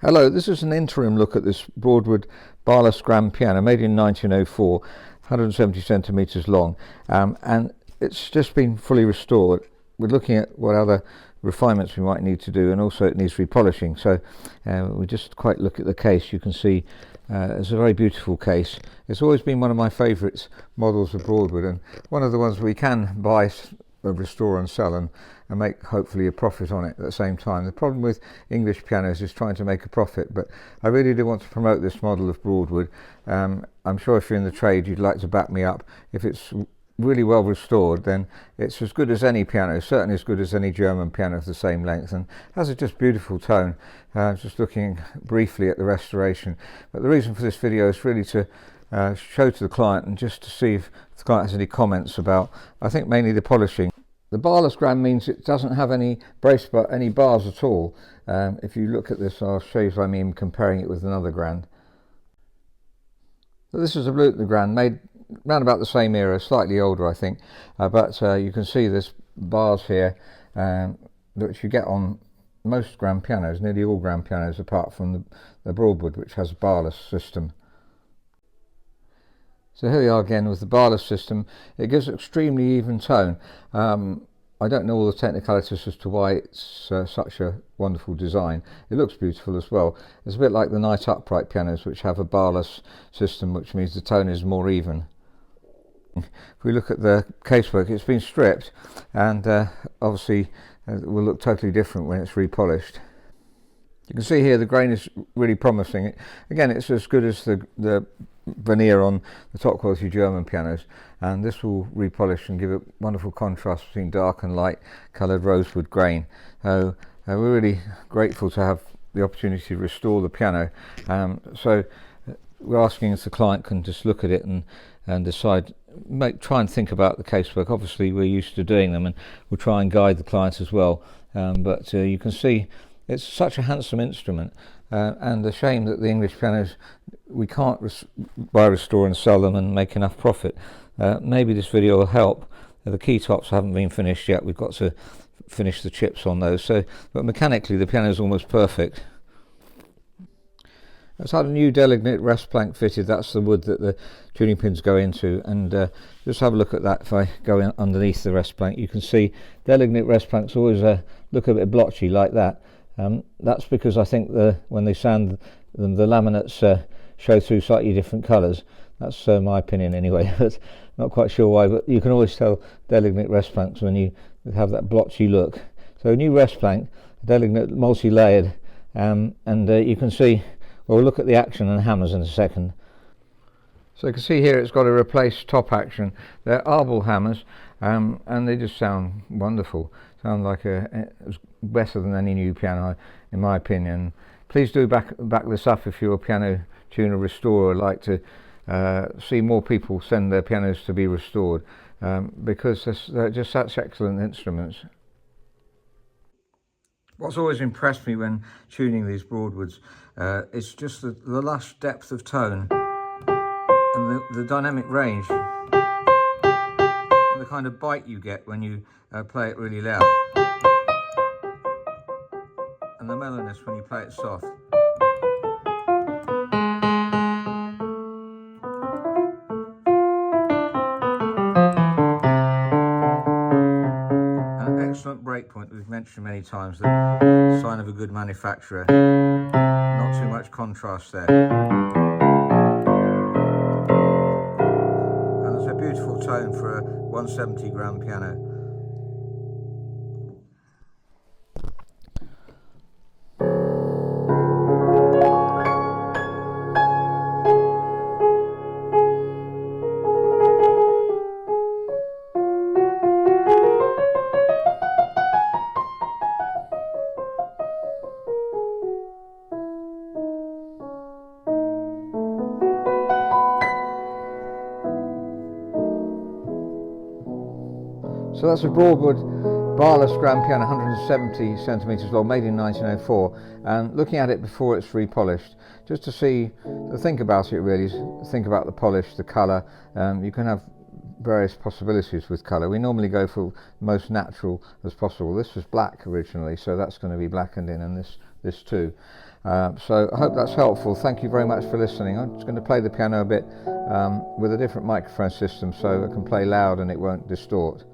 Hello, this is an interim look at this Broadwood Barless grand piano made in 1904, 170 centimetres long, and it's just been fully restored. We're looking at what other refinements we might need to do, and also it needs repolishing. So we just quite look at the case. You can see it's a very beautiful case. It's always been one of my favourites models of Broadwood, and one of the ones we can buy, restore and sell, and make hopefully a profit on it at the same time. The problem with English pianos is trying to make a profit, but I really do want to promote this model of Broadwood. I'm sure if you're in the trade you'd like to back me up. If it's really well restored, then it's as good as any piano, certainly as good as any German piano of the same length, and has a just beautiful tone. Just looking briefly at the restoration, but the reason for this video is really to show to the client and just to see if the client has any comments about, I think, mainly the polishing. The barless grand means it doesn't have any any bars at all. If you look at this, I'll show you what I mean comparing it with another grand. So this is a Blue grand made around about the same era, slightly older I think, but you can see there's bars here which you get on most grand pianos, nearly all grand pianos apart from the Broadwood, which has a barless system. So here we are again with the barless system. It gives extremely even tone. I don't know all the technicalities as to why it's such a wonderful design. It looks beautiful as well. It's a bit like the Knight upright pianos, which have a barless system, which means the tone is more even. If we look at the casework, it's been stripped, and obviously it will look totally different when it's repolished. You can see here the grain is really promising. Again, it's as good as the veneer on the top quality German pianos, and this will repolish and give a wonderful contrast between dark and light coloured rosewood grain. So we're really grateful to have the opportunity to restore the piano. So we're asking if the client can just look at it and decide, try and think about the casework. Obviously we're used to doing them, and we'll try and guide the client as well, but you can see it's such a handsome instrument, and a shame that the English pianos, we can't buy, restore and sell them and make enough profit. Maybe this video will help. The key tops haven't been finished yet. We've got to finish the chips on those. But mechanically the piano is almost perfect. It's had a new delignate rest plank fitted. That's the wood that the tuning pins go into, and just have a look at that. If I go in underneath the rest plank, you can see delignate rest planks always look a bit blotchy like that. That's because I think when they sand them, the laminates show through slightly different colours. That's my opinion anyway, but not quite sure why, but you can always tell delignate rest planks when you have that blotchy look. So a new rest plank, delignate multi-layered, and you can see, well, we'll look at the action and hammers in a second. So you can see here it's got a replaced top action. They're arbel hammers, and they just sound wonderful. Sound like it's better than any new piano, in my opinion. Please do back this up if you're a piano tuner restorer, like to see more people send their pianos to be restored, because they're just such excellent instruments. What's always impressed me when tuning these Broadwoods is just the lush depth of tone and the dynamic range, and the kind of bite you get when you play it really loud, and the mellowness when you play it soft. An excellent breakpoint that we've mentioned many times, the sign of a good manufacturer. Not too much contrast there. And it's a beautiful tone for a 170 grand piano. So that's a Broadwood Barless grand piano, 170 centimetres long, made in 1904, and looking at it before it's repolished, just to think about it really, think about the polish, the colour. You can have various possibilities with colour. We normally go for the most natural as possible. This was black originally, so that's going to be blackened in, and this this too. So I hope that's helpful. Thank you very much for listening. I'm just going to play the piano a bit with a different microphone system so I can play loud and it won't distort.